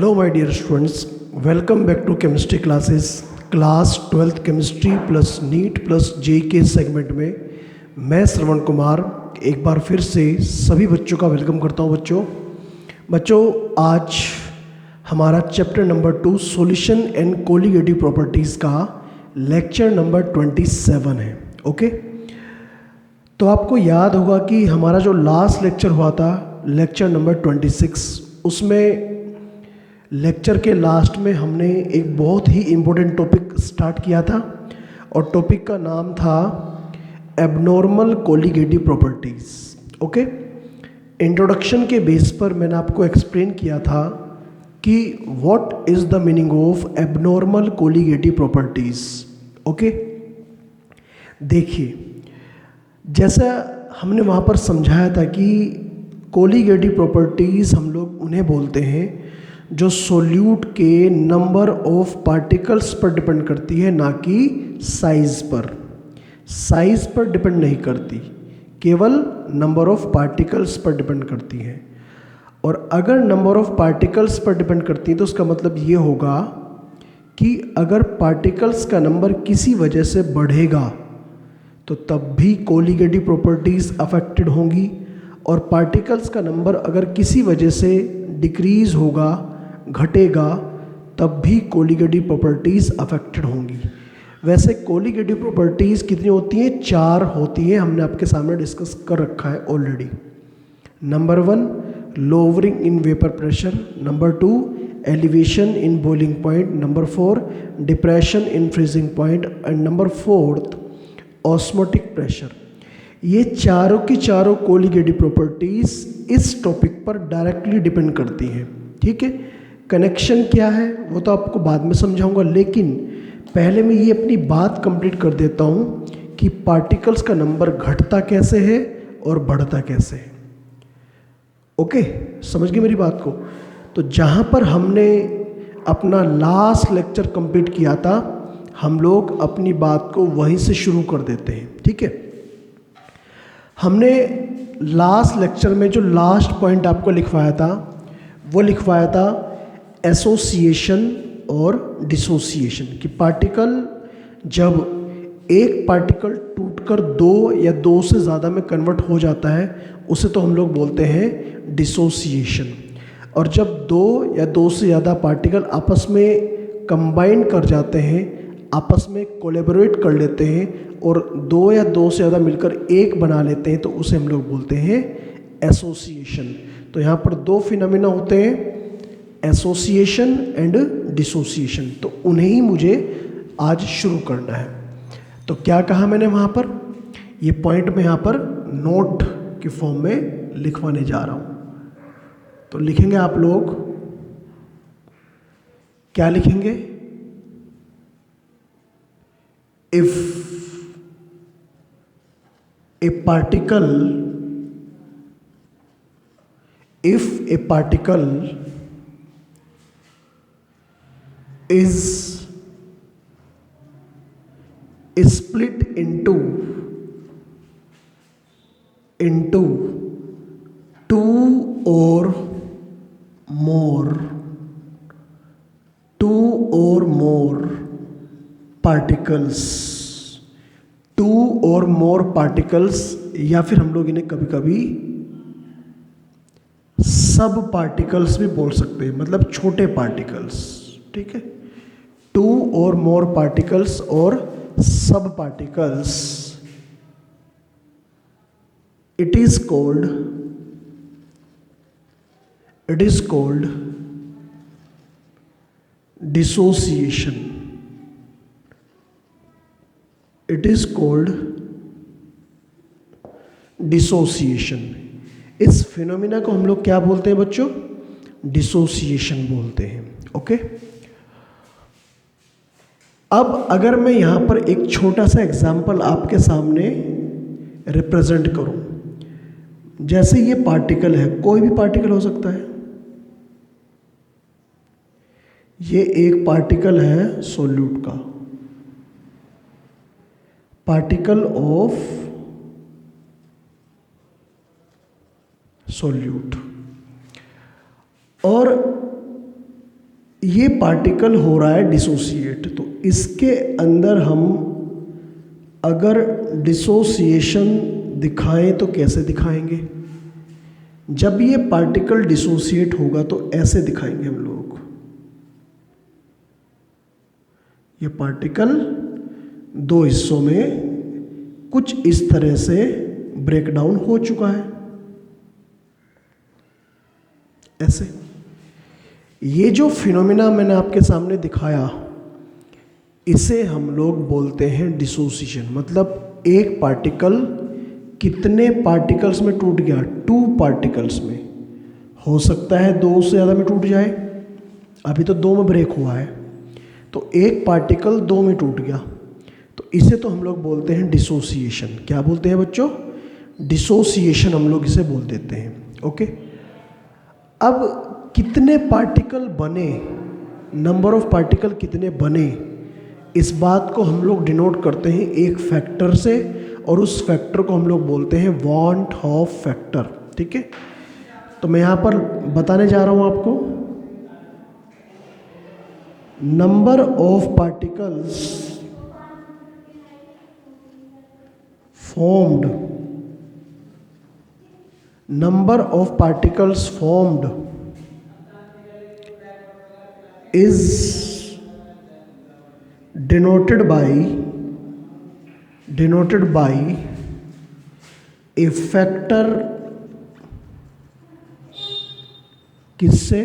Hello my dear students, welcome back to chemistry classes. Class 12th chemistry plus NEET plus JEE के segment में मैं श्रवण कुमार एक बार फिर से सभी बच्चों का वेलकम करता हूं। बच्चों आज हमारा chapter number 2 solution and colligative properties का लेक्चर नंबर 27 है। ओके, तो आपको याद होगा कि हमारा जो लास्ट लेक्चर हुआ था लेक्चर नंबर 26, उसमें लेक्चर के लास्ट में हमने एक बहुत ही इम्पोर्टेंट टॉपिक स्टार्ट किया था और टॉपिक का नाम था abnormal colligative properties. Okay, introduction के बेस पर मैंने आपको एक्सप्लेन किया था कि what is the meaning of abnormal colligative properties. Okay, देखिए जैसा हमने वहाँ पर समझाया था कि कोलिगेटिव प्रॉपर्टीज़ हम लोग उन्हें बोलते हैं जो सोल्यूट के नंबर ऑफ पार्टिकल्स पर डिपेंड करती है, ना कि साइज़ पर। साइज़ पर डिपेंड नहीं करती, केवल नंबर ऑफ पार्टिकल्स पर डिपेंड करती है। और अगर नंबर ऑफ पार्टिकल्स पर डिपेंड करती है तो उसका मतलब ये होगा कि अगर पार्टिकल्स का नंबर किसी वजह से बढ़ेगा तो तब भी कोलिगेटिव प्रॉपर्टीज़ अफेक्टेड होंगी, और पार्टिकल्स का नंबर अगर किसी वजह से डिक्रीज़ होगा, घटेगा, तब भी कोलिगेटिव प्रॉपर्टीज़ अफेक्टेड होंगी। वैसे कोलिगेटिव प्रॉपर्टीज़ कितनी होती हैं? 4 होती हैं, हमने आपके सामने डिस्कस कर रखा है already. Number 1 lowering in vapour pressure, number 2 elevation in boiling point, number 4 depression in freezing point, and number 4 osmotic pressure. ये चारों की चारों कोलिगेटिव प्रॉपर्टीज़ इस टॉपिक पर डायरेक्टली डिपेंड करती हैं। ठीक है, कनेक्शन क्या है वो तो आपको बाद में समझाऊंगा, लेकिन पहले मैं ये अपनी बात कंप्लीट कर देता हूँ कि पार्टिकल्स का नंबर घटता कैसे है और बढ़ता कैसे है। ओके, समझ गए मेरी बात को? तो जहाँ पर हमने अपना लास्ट लेक्चर कंप्लीट किया था, हम लोग अपनी बात को वहीं से शुरू कर देते हैं। ठीक है, हमने लास्ट लेक्चर में जो लास्ट पॉइंट आपको लिखवाया था वो लिखवाया था एसोसिएशन और डिसोसिएशन, कि पार्टिकल जब एक पार्टिकल टूटकर 2 या 2 से ज़्यादा में कन्वर्ट हो जाता है उसे तो हम लोग बोलते हैं डिसोसिएशन। और जब 2 या 2 से ज़्यादा पार्टिकल आपस में कंबाइन कर जाते हैं, आपस में कोलैबोरेट कर लेते हैं और 2 या 2 से ज़्यादा मिलकर एक बना लेते हैं, तो उसे हम लोग बोलते हैं एसोसिएशन। तो यहाँ पर 2 फिनोमेना होते हैं, एसोसिएशन एंड डिसोसिएशन, तो उन्हें ही मुझे आज शुरू करना है। तो क्या कहा मैंने वहाँ पर? ये पॉइंट मैं यहाँ पर नोट के फॉर्म में लिखवाने जा रहा हूँ। तो लिखेंगे आप लोग, क्या लिखेंगे? If a particle is split into 2 or more particles, 2 और मोर पार्टिकल्स, या फिर हम लोग इन्हें कभी कभी सब पार्टिकल्स भी बोल सकते हैं, मतलब छोटे पार्टिकल्स। ठीक है, 2 और मोर पार्टिकल्स और सब particles, it is called dissociation. It is called dissociation. इस फिनोमिना को हम लोग क्या बोलते हैं बच्चों? डिसोसिएशन बोलते हैं। ओके, अब अगर मैं यहां पर एक छोटा सा एग्जांपल आपके सामने रिप्रेजेंट करूं, जैसे ये पार्टिकल है, कोई भी पार्टिकल हो सकता है। ये एक पार्टिकल है सोल्यूट का, पार्टिकल ऑफ सोल्यूट, और ये पार्टिकल हो रहा है डिसोसिएट, तो इसके अंदर हम अगर डिसोसिएशन दिखाएं तो कैसे दिखाएंगे? जब ये पार्टिकल डिसोसिएट होगा तो ऐसे दिखाएंगे हम लोग। ये पार्टिकल दो हिस्सों में कुछ इस तरह से ब्रेकडाउन हो चुका है, ऐसे। ये जो फिनोमेना मैंने आपके सामने दिखाया, इसे हम लोग बोलते हैं डिसोसिएशन। मतलब एक पार्टिकल कितने पार्टिकल्स में टूट गया? 2 पार्टिकल्स में। हो सकता है 2 से ज़्यादा में टूट जाए, अभी तो 2 में ब्रेक हुआ है, तो एक पार्टिकल 2 में टूट गया, तो इसे तो हम लोग बोलते हैं डिसोसिएशन। क्या बोलते हैं बच्चों? डिसोसिएशन हम लोग इसे बोल देते हैं। ओके, अब कितने पार्टिकल बने, नंबर ऑफ पार्टिकल कितने बने, इस बात को हम लोग डिनोट करते हैं एक फैक्टर से, और उस फैक्टर को हम लोग बोलते हैं वॉन हॉफ फैक्टर। ठीक है, तो मैं यहाँ पर बताने जा रहा हूँ आपको, number of particles formed, number of particles formed is denoted by a factor, किससे?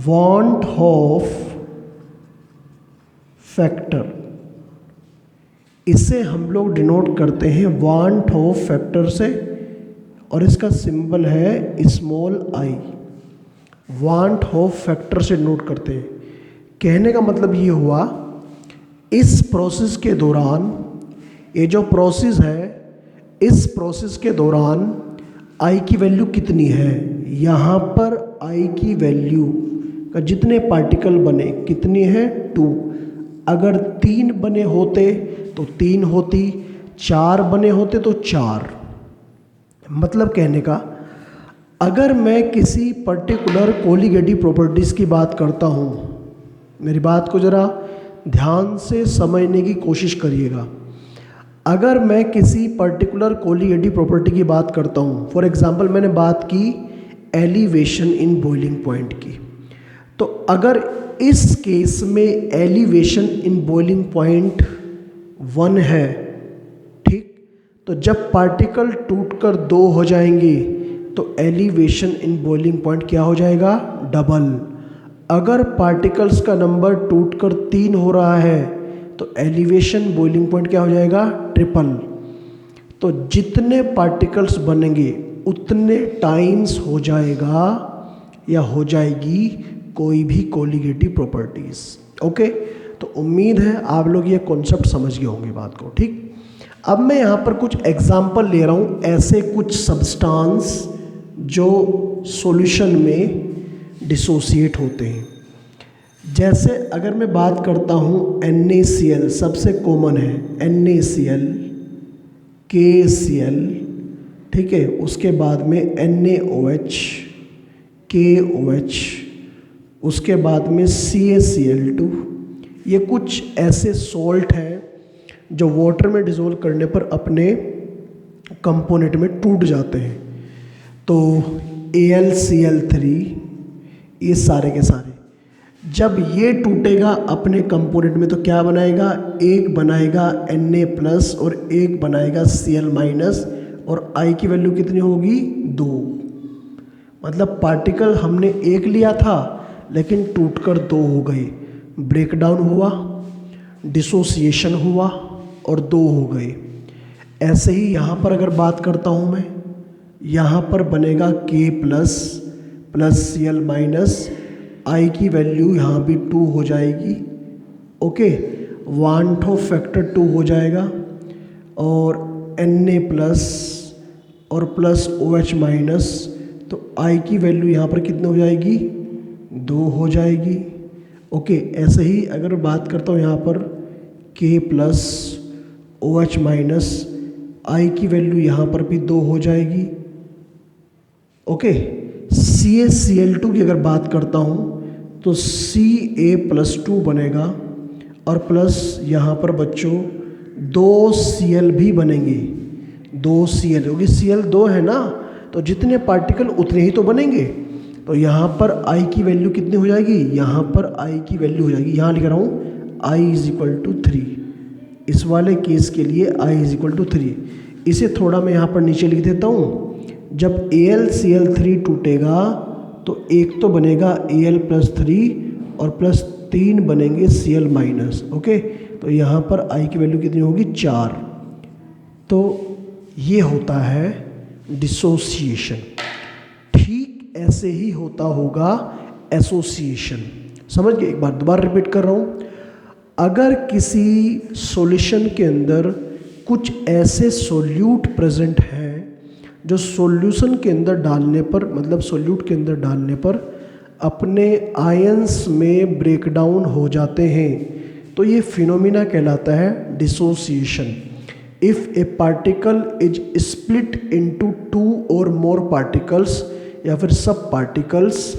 want of factor। इसे हम लोग डिनोट करते हैं वांट ऑफ फैक्टर से, और इसका सिंबल है small I. Want of factor से नोट करते हैं। कहने का मतलब ये हुआ, इस प्रोसेस के दौरान, ये जो प्रोसेस है, इस प्रोसेस के दौरान आई की वैल्यू कितनी है? यहाँ पर आई की वैल्यू का जितने पार्टिकल बने कितनी है? 2। अगर 3 बने होते तो 3 होती, 4 बने होते तो 4। मतलब कहने का, अगर मैं किसी पर्टिकुलर कोलिगेटिव प्रॉपर्टीज़ की बात करता हूँ, मेरी बात को ज़रा ध्यान से समझने की कोशिश करिएगा। अगर मैं किसी पर्टिकुलर कोलिगेटिव प्रॉपर्टी की बात करता हूँ, फॉर एग्जांपल मैंने बात की एलिवेशन इन बॉइलिंग पॉइंट की, तो अगर इस केस में एलिवेशन इन बॉइलिंग पॉइंट 1 है, ठीक, तो जब पार्टिकल टूटकर 2 हो जाएंगे तो एलिवेशन इन बॉइलिंग पॉइंट क्या हो जाएगा? डबल। अगर पार्टिकल्स का नंबर टूटकर 3 हो रहा है तो एलिवेशन बॉइलिंग पॉइंट क्या हो जाएगा? ट्रिपल। तो जितने पार्टिकल्स बनेंगे उतने टाइम्स हो जाएगा या हो जाएगी कोई भी कोलिगेटिव प्रॉपर्टीज। ओके, तो उम्मीद है आप लोग ये कॉन्सेप्ट समझ गए होंगे बात को। ठीक, अब मैं यहाँ पर कुछ एग्जाम्पल ले रहा हूँ, ऐसे कुछ सब्सटेंस जो सॉल्यूशन में डिसोसिएट होते हैं। जैसे अगर मैं बात करता हूँ NaCl, सबसे कॉमन है NaCl, KCl, ठीक है, उसके बाद में NaOH, KOH, उसके बाद में CaCl2। ये कुछ ऐसे सॉल्ट हैं जो वाटर में डिज़ोल्व करने पर अपने कंपोनेंट में टूट जाते हैं। तो AlCl3, ये सारे के सारे जब ये टूटेगा अपने कंपोनेंट में तो क्या बनाएगा? एक बनाएगा Na+ और एक बनाएगा Cl-, और I की वैल्यू कितनी होगी? 2। मतलब पार्टिकल हमने एक लिया था लेकिन टूटकर 2 हो गए, ब्रेकडाउन हुआ, डिसोसिएशन हुआ और 2 हो गए। ऐसे ही यहाँ पर अगर बात करता हूँ मैं, यहाँ पर बनेगा K+ प्लस Cl-, I की वैल्यू यहाँ भी 2 हो जाएगी। ओके, वांट ऑफ फैक्टर 2 हो जाएगा, और Na+ और प्लस OH-, तो I की वैल्यू यहाँ पर कितनी हो जाएगी? 2 हो जाएगी। ओके, ऐसे ही अगर बात करता हूँ यहाँ पर K+ OH-, I की वैल्यू यहाँ पर भी 2 हो जाएगी। ओके, CaCl2 की अगर बात करता हूँ तो Ca+2 बनेगा और प्लस यहाँ पर बच्चों 2Cl भी बनेंगे, 2Cl, क्योंकि Cl 2 है ना, तो जितने पार्टिकल उतने ही तो बनेंगे। तो यहाँ पर I की वैल्यू कितनी हो जाएगी, यहाँ पर I की वैल्यू हो जाएगी, यहाँ लिख रहा हूँ I = 3। इस वाले केस के लिए I = 3। इसे थोड़ा मैं यहाँ पर नीचे लिख देता हूँ। जब AlCl3 टूटेगा तो एक तो बनेगा Al+3 और प्लस 3 बनेंगे Cl-। ओके, तो यहाँ पर I की वैल्यू कितनी होगी, 4। तो ये होता है डिसोसिएशन। ठीक ऐसे ही होता होगा एसोसिएशन। समझ गए? एक बार दोबारा रिपीट कर रहा हूँ। अगर किसी सॉल्यूशन के अंदर कुछ ऐसे सोल्यूट प्रेजेंट हैं जो सॉल्यूशन के अंदर डालने पर, मतलब सोल्यूट के अंदर डालने पर अपने आयंस में ब्रेकडाउन हो जाते हैं, तो ये फिनोमिना कहलाता है dissociation. If A particle is split into 2 और मोर पार्टिकल्स या फिर सब particles,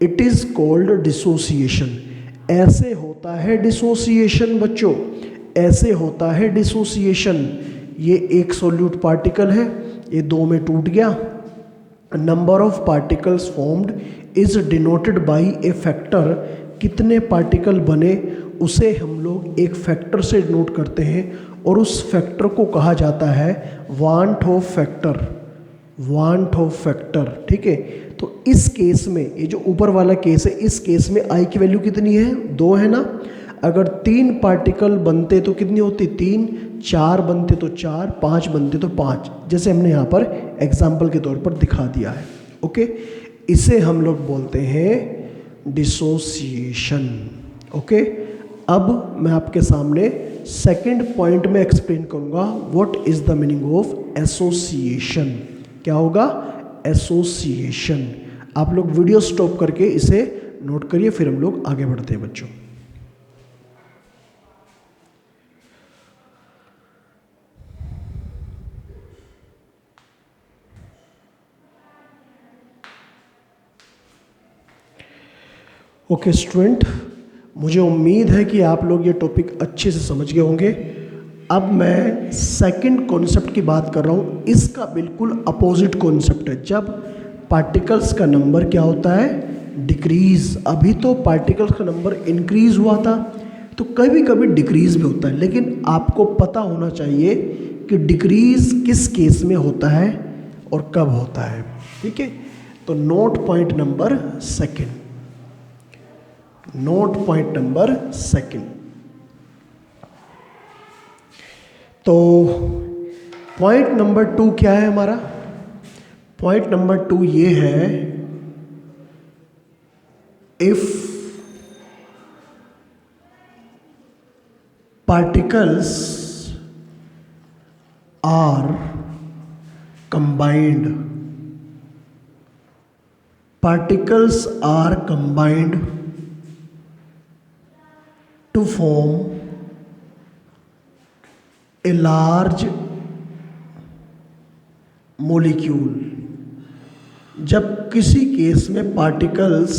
it is called dissociation. ऐसे होता है डिसोसिएशन बच्चों, ऐसे होता है डिसोसिएशन। ये एक सोल्यूट पार्टिकल है, ये 2 में टूट गया। Number of particles formed is denoted by A factor. कितने पार्टिकल बने उसे हम लोग एक फैक्टर से डिनोट करते हैं और उस फैक्टर को कहा जाता है want of factor, want of factor. ठीक है, तो इस केस में, ये जो ऊपर वाला केस है, इस केस में I की वैल्यू कितनी है, 2 है ना। अगर 3 पार्टिकल बनते तो कितनी होती, 3, 4 बनते तो 4, 5 बनते तो 5, जैसे हमने यहाँ पर एग्जाम्पल के तौर पर दिखा दिया है। ओके, इसे हम लोग बोलते हैं डिसोसिएशन। ओके, अब मैं आपके सामने सेकंड पॉइंट में एक्सप्लेन करूँगा what is the meaning of association. क्या होगा, एसोसिएशन। आप लोग वीडियो स्टॉप करके इसे नोट करिए, फिर हम लोग आगे बढ़ते हैं बच्चों। ओके स्टूडेंट, मुझे उम्मीद है कि आप लोग ये टॉपिक अच्छे से समझ गए होंगे। अब मैं सेकंड कॉन्सेप्ट की बात कर रहा हूँ। इसका बिल्कुल अपोजिट कॉन्सेप्ट है। जब पार्टिकल्स का नंबर क्या होता है, डिक्रीज। अभी तो पार्टिकल्स का नंबर इंक्रीज हुआ था, तो कभी कभी डिक्रीज भी होता है, लेकिन आपको पता होना चाहिए कि डिक्रीज किस केस में होता है और कब होता है। ठीक है, तो note point number second, note point number second. तो पॉइंट नंबर 2 क्या है हमारा, पॉइंट नंबर 2 ये है, if particles are combined, particles are combined to form a large molecule। जब किसी केस में पार्टिकल्स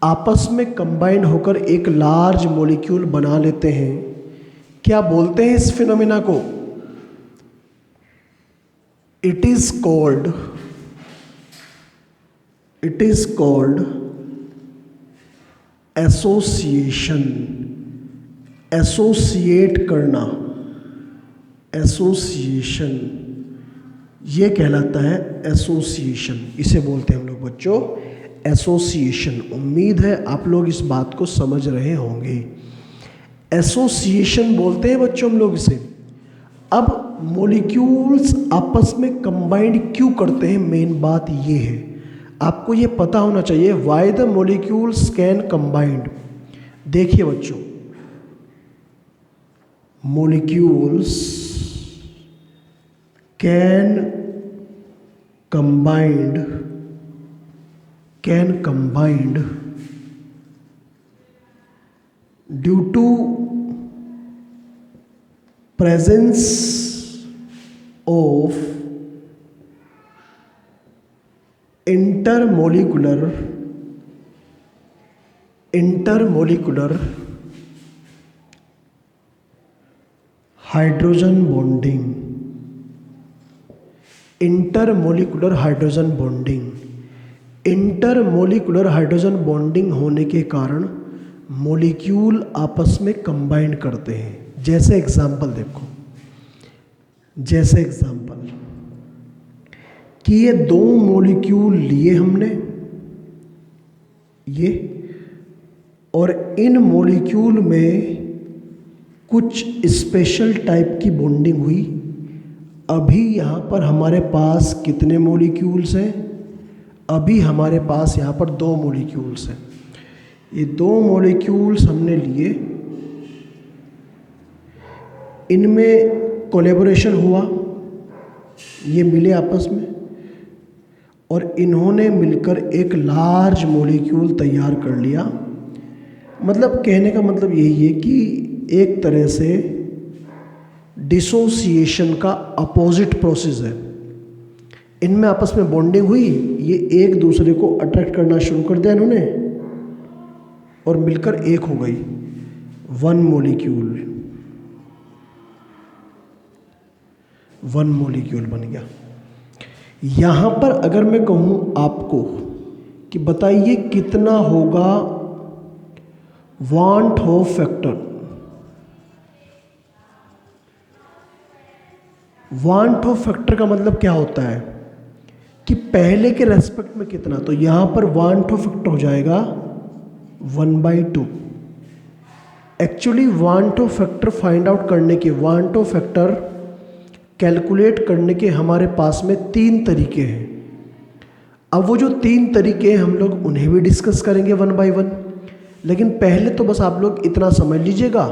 आपस में कंबाइंड होकर एक लार्ज मॉलिक्यूल बना लेते हैं, क्या बोलते हैं इस फिनोमिना को, it is called association. Associate करना, एसोसिएशन, ये कहलाता है एसोसिएशन। इसे बोलते हैं हम लोग बच्चों एसोसिएशन। उम्मीद है आप लोग इस बात को समझ रहे होंगे। एसोसिएशन बोलते हैं बच्चों हम लोग इसे। अब मॉलिक्यूल्स आपस में कंबाइंड क्यों करते हैं, मेन बात ये है, आपको ये पता होना चाहिए। Why the molecules can combined. देखिए बच्चों, molecules can combined due to presence of intermolecular intermolecular hydrogen bonding, intermolecular hydrogen bonding. Intermolecular hydrogen bonding होने के कारण मॉलिक्यूल आपस में कंबाइन करते हैं। जैसे एग्जांपल देखो, जैसे एग्जांपल कि ये दो मॉलिक्यूल लिए हमने ये, और इन मॉलिक्यूल में कुछ स्पेशल टाइप की बॉन्डिंग हुई। अभी यहाँ पर हमारे पास कितने मॉलिक्यूल्स हैं? अभी हमारे पास यहाँ पर दो मॉलिक्यूल्स हैं। ये दो मॉलिक्यूल्स हमने लिए, इनमें कोलैबोरेशन हुआ, ये मिले आपस में और इन्होंने मिलकर एक लार्ज मॉलिक्यूल तैयार कर लिया। मतलब कहने का मतलब यही है कि एक तरह से डिसोसिएशन का अपोजिट प्रोसेस है। इनमें आपस में बॉन्डिंग हुई, ये एक दूसरे को अट्रैक्ट करना शुरू कर दिया इन्होंने और मिलकर एक हो गई, वन मॉलिक्यूल बन गया। यहाँ पर अगर मैं कहूँ आपको कि बताइए कितना होगा वान हॉफ फैक्टर। वान हॉफ फैक्टर का मतलब क्या होता है कि पहले के रेस्पेक्ट में कितना, तो यहाँ पर वान हॉफ फैक्टर हो जाएगा 1/2। एक्चुअली वान हॉफ फैक्टर फाइंड आउट करने के, वान हॉफ फैक्टर कैलकुलेट करने के हमारे पास में 3 तरीके हैं। अब वो जो 3 तरीके हैं हम लोग उन्हें भी डिस्कस करेंगे 1 by 1, लेकिन पहले तो बस आप लोग इतना समझ लीजिएगा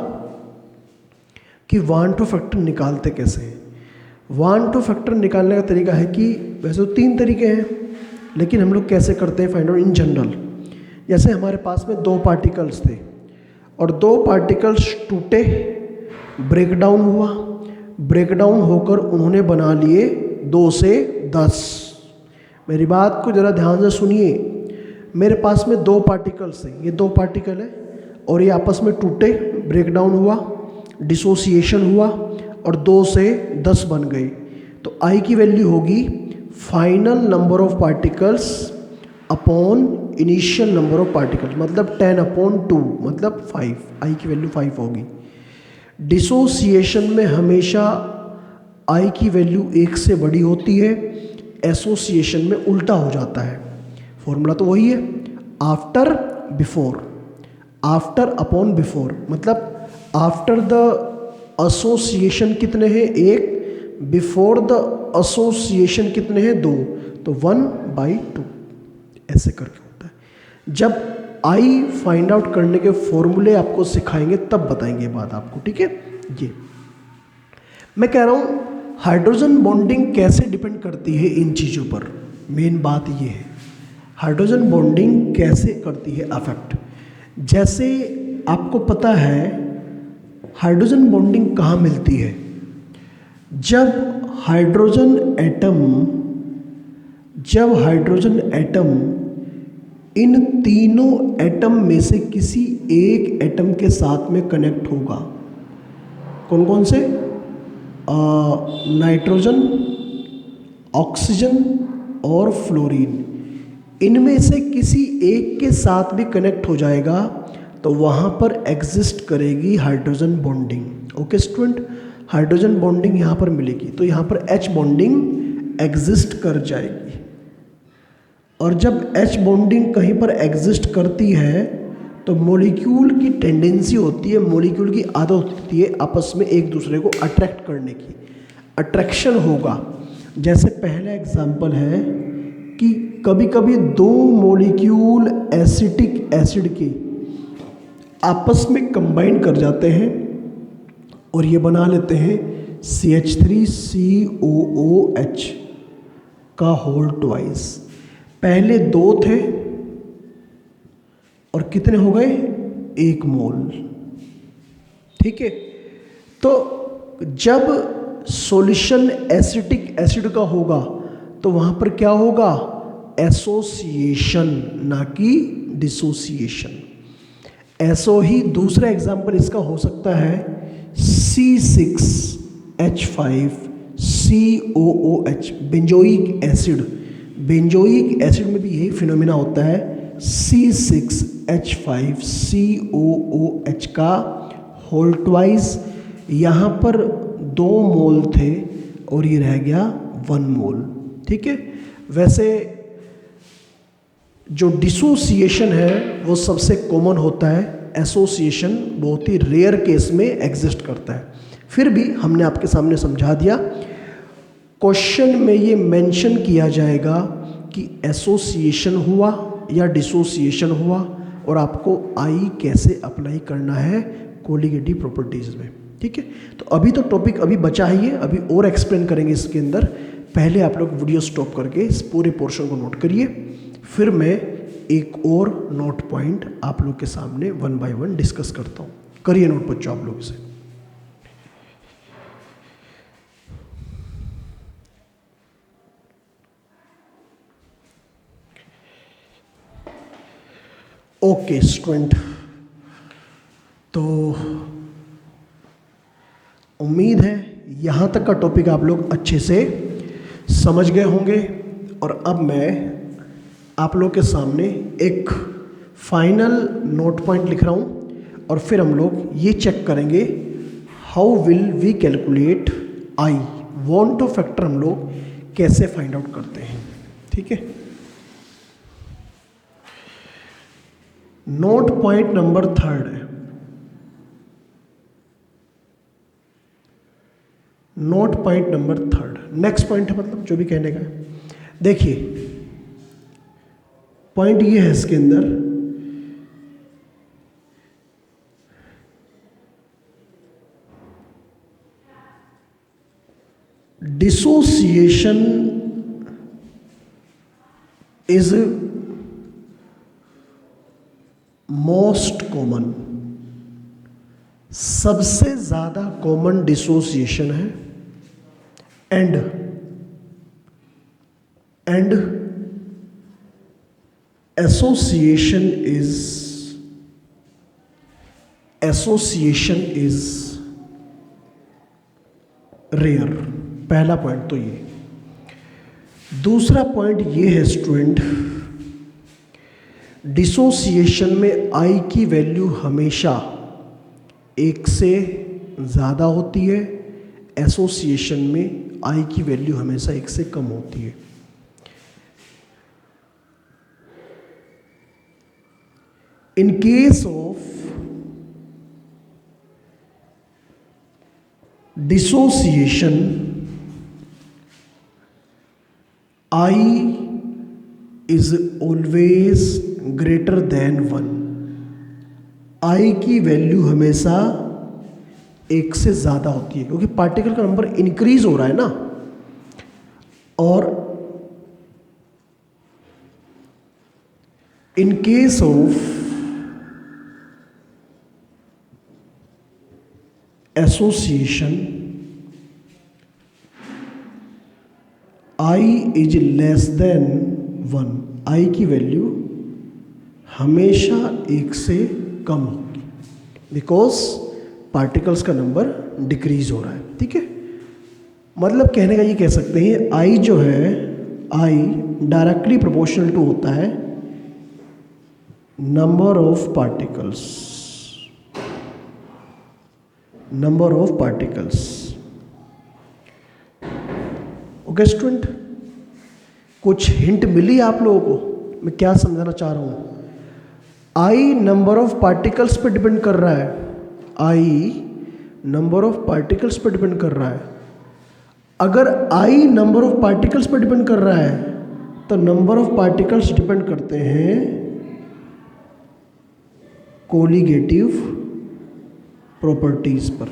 कि वान हॉफ फैक्टर निकालते कैसे हैं। वान हॉफ फैक्टर निकालने का तरीका है कि वैसे तो 3 तरीके हैं, लेकिन हम लोग कैसे करते हैं फाइंड आउट इन जनरल। जैसे हमारे पास में 2 पार्टिकल्स थे और 2 पार्टिकल्स टूटे, ब्रेकडाउन हुआ, ब्रेकडाउन होकर उन्होंने बना लिए 2 से 10। मेरी बात को ज़रा ध्यान से सुनिए। मेरे पास में 2 पार्टिकल्स हैं, ये 2 पार्टिकल हैं और ये आपस में टूटे, ब्रेकडाउन हुआ, डिसोसिएशन हुआ और 2 से 10 बन गए। तो आई की वैल्यू होगी final number of particles upon initial number of particles, मतलब 10/2 मतलब 5। आई की वैल्यू 5 होगी। डिसोसिएशन में हमेशा आई की वैल्यू 1 से बड़ी होती है, एसोसिएशन में उल्टा हो जाता है। फॉर्मूला तो वही है, after before, after upon before, मतलब आफ्टर द एसोसिएशन कितने हैं 1, बिफोर द एसोसिएशन कितने हैं 2, तो 1/2 ऐसे करके होता है। जब आई फाइंड आउट करने के फॉर्मूले आपको सिखाएंगे तब बताएंगे बात आपको, ठीक है। ये मैं कह रहा हूँ हाइड्रोजन बॉन्डिंग कैसे डिपेंड करती है इन चीज़ों पर, मेन बात ये है हाइड्रोजन बॉन्डिंग कैसे करती है अफेक्ट। जैसे आपको पता है हाइड्रोजन बॉन्डिंग कहाँ मिलती है, जब हाइड्रोजन एटम इन तीनों एटम में से किसी एक एटम के साथ में कनेक्ट होगा। कौन कौन से? नाइट्रोजन, ऑक्सीजन और फ्लोरीन, इनमें से किसी एक के साथ भी कनेक्ट हो जाएगा तो वहाँ पर एग्जिस्ट करेगी hydrogen bonding. Okay student, hydrogen bonding यहाँ पर मिलेगी तो यहाँ पर H बॉन्डिंग एग्जिस्ट कर जाएगी। और जब H बॉन्डिंग कहीं पर एग्जिस्ट करती है तो मॉलिक्यूल की टेंडेंसी होती है, मॉलिक्यूल की आदत होती है आपस में एक दूसरे को अट्रैक्ट करने की, अट्रैक्शन होगा। जैसे पहला एग्जाम्पल है कि कभी कभी 2 मॉलिक्यूल एसिटिक एसिड के आपस में कंबाइन कर जाते हैं और ये बना लेते हैं CH3COOH का होल ट्वाइस। पहले 2 थे और कितने हो गए 1 मोल, ठीक है। तो जब सॉल्यूशन एसिटिक एसिड का होगा तो वहाँ पर क्या होगा, एसोसिएशन ना कि डिसोसिएशन। ऐसो ही दूसरा एग्जाम्पल इसका हो सकता है C6H5COOH, benzoic acid. Benzoic acid में भी यही फिनोमिना होता है, C6H5COOH का होल ट्वाइस। यहाँ पर 2 मोल थे और ये रह गया 1 मोल। ठीक है। वैसे जो डिसोसिएशन है वो सबसे कॉमन होता है, एसोसिएशन बहुत ही रेयर केस में एग्जिस्ट करता है। फिर भी हमने आपके सामने समझा दिया। क्वेश्चन में ये मेंशन किया जाएगा कि एसोसिएशन हुआ या डिसोसिएशन हुआ और आपको आई कैसे अप्लाई करना है कोलिगेटिव प्रॉपर्टीज़ में। ठीक है। तो अभी तो टॉपिक अभी बचा ही है, अभी और एक्सप्लेन करेंगे इसके अंदर। पहले आप लोग वीडियो स्टॉप करके इस पूरे पोर्शन को नोट करिए, फिर मैं एक और नोट पॉइंट आप लोग के सामने 1 बाय 1 डिस्कस करता हूँ। करिए नोट बच्चों आप लोग इसे। ओके स्टूडेंट, तो उम्मीद है यहाँ तक का टॉपिक आप लोग अच्छे से समझ गए होंगे। और अब मैं आप लोग के सामने एक फाइनल नोट पॉइंट लिख रहा हूँ और फिर हम लोग ये चेक करेंगे how will we calculate i. Van't Hoff factor हम लोग कैसे फाइंड आउट करते हैं। ठीक है। नोट पॉइंट नंबर 3 है। Note point number 3 next point है, मतलब जो भी कहने का है। देखिए पॉइंट ये है इसके अंदर, डिसोसिएशन इज मोस्ट कॉमन, सबसे ज्यादा कॉमन डिसोसिएशन है। And association is rare. पहला पॉइंट तो ये। दूसरा पॉइंट ये है स्टूडेंट, डिसोसिएशन में आई की वैल्यू हमेशा 1 से ज़्यादा होती है, एसोसिएशन में आई की वैल्यू हमेशा 1 से कम होती है। In case of dissociation I is always greater than 1। आई की वैल्यू हमेशा 1 से ज़्यादा होती है, क्योंकि पार्टिकल का नंबर इंक्रीज हो रहा है ना। और in case of association I is less than 1, आई की वैल्यू हमेशा 1 से कम होगी, बिकॉज पार्टिकल्स का नंबर डिक्रीज हो रहा है। ठीक है। मतलब कहने का ये कह सकते हैं आई जो है, आई डायरेक्टली प्रोपोर्शनल टू होता है number of particles. Okay student, कुछ हिंट मिली आप लोगों को मैं क्या समझाना चाह रहा हूँ? आई नंबर ऑफ पार्टिकल्स पे डिपेंड कर रहा है, आई नंबर ऑफ पार्टिकल्स पे डिपेंड कर रहा है। अगर आई नंबर ऑफ पार्टिकल्स पे डिपेंड कर रहा है तो नंबर ऑफ पार्टिकल्स डिपेंड करते हैं कोलिगेटिव प्रॉपर्टीज पर।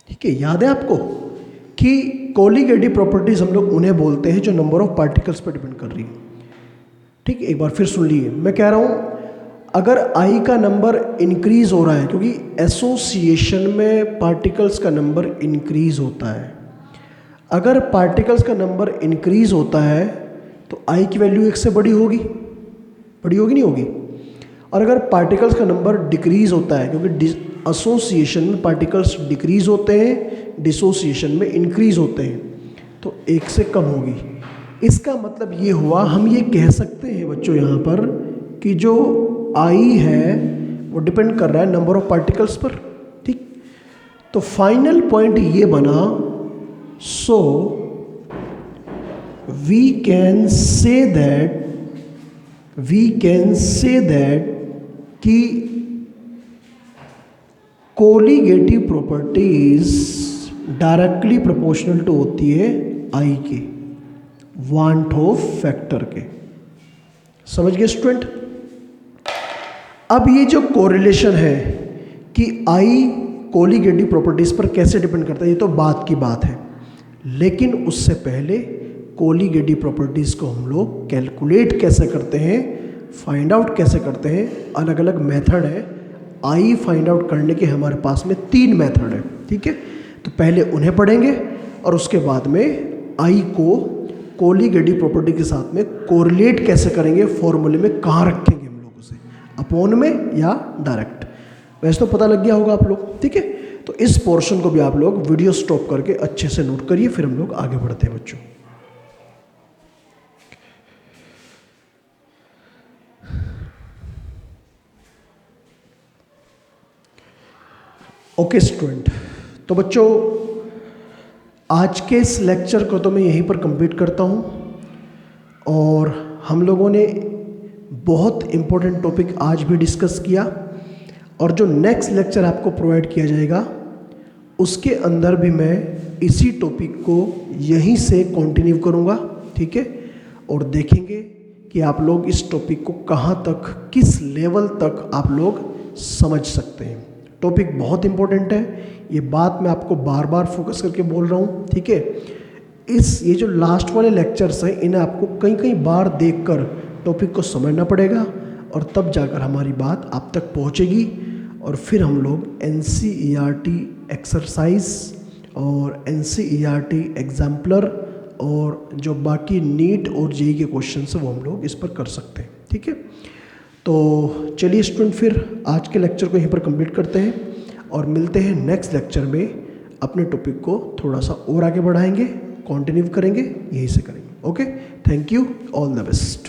ठीक है। याद है आपको कि कोलिगेटिव प्रॉपर्टीज हम लोग उन्हें बोलते हैं जो नंबर ऑफ पार्टिकल्स पर डिपेंड कर रही है। ठीक है। एक बार फिर सुन लीजिए, मैं कह रहा हूं अगर आई का नंबर इंक्रीज हो रहा है, क्योंकि एसोसिएशन में पार्टिकल्स का नंबर इंक्रीज होता है। अगर पार्टिकल्स का नंबर इंक्रीज होता है तो आई की वैल्यू 1 से बड़ी होगी नहीं होगी। और अगर पार्टिकल्स का नंबर डिक्रीज होता है, क्योंकि एसोसिएशन में पार्टिकल्स डिक्रीज होते हैं, डिसोसिएशन में इंक्रीज होते हैं, तो 1 से कम होगी। इसका मतलब ये हुआ, हम ये कह सकते हैं बच्चों यहाँ पर कि जो आई है वो डिपेंड कर रहा है नंबर ऑफ पार्टिकल्स पर। ठीक, तो फाइनल पॉइंट ये बना, so we can say that कि colligative properties directly proportional to होती है आई के वांट ऑफ फैक्टर के। समझ गए स्टूडेंट? अब ये जो कोरिलेशन है कि आई कोलिगेटिव प्रॉपर्टीज पर कैसे डिपेंड करता है, ये तो बात की बात है, लेकिन उससे पहले कोलिगेटिव प्रॉपर्टीज को हम लोग कैलकुलेट कैसे करते हैं, फाइंड आउट कैसे करते हैं, अलग अलग मेथड है। आई फाइंड आउट करने के हमारे पास में 3 मेथड है। ठीक है, तो पहले उन्हें पढ़ेंगे और उसके बाद में आई को कोलिगेटिव प्रॉपर्टी के साथ में कोरिलेट कैसे करेंगे, फॉर्मूले में कहाँ रखेंगे हम लोग उसे, अपॉन में या डायरेक्ट। वैसे तो पता लग गया होगा आप लोग। ठीक है, तो इस पोर्शन को भी आप लोग वीडियो स्टॉप करके अच्छे से नोट करिए, फिर हम लोग आगे बढ़ते हैं बच्चों। ओके स्टूडेंट, तो बच्चों आज के इस लेक्चर को तो मैं यहीं पर कंप्लीट करता हूँ, और हम लोगों ने बहुत इम्पोर्टेंट टॉपिक आज भी डिस्कस किया, और जो नेक्स्ट लेक्चर आपको प्रोवाइड किया जाएगा उसके अंदर भी मैं इसी टॉपिक को यहीं से कंटिन्यू करूँगा। ठीक है, और देखेंगे कि आप लोग इस टॉपिक को कहाँ तक, किस लेवल तक आप लोग समझ सकते हैं। टॉपिक बहुत इंपॉर्टेंट है, ये बात मैं आपको बार बार फोकस करके बोल रहा हूँ। ठीक है, ये जो लास्ट वाले लेक्चर्स हैं इन्हें आपको कई बार देखकर टॉपिक को समझना पड़ेगा, और तब जाकर हमारी बात आप तक पहुँचेगी, और फिर हम लोग NCERT एक्सरसाइज और NCERT एग्जाम्पलर और जो बाकी नीट और जेईई के क्वेश्चन हैं वो हम लोग इस पर कर सकते हैं। ठीक है, तो चलिए स्टूडेंट, फिर आज के लेक्चर को यहीं पर कंप्लीट करते हैं और मिलते हैं नेक्स्ट लेक्चर में। अपने टॉपिक को थोड़ा सा और आगे बढ़ाएंगे, कंटिन्यू करेंगे, यहीं से करेंगे। Okay, thank you, all the best.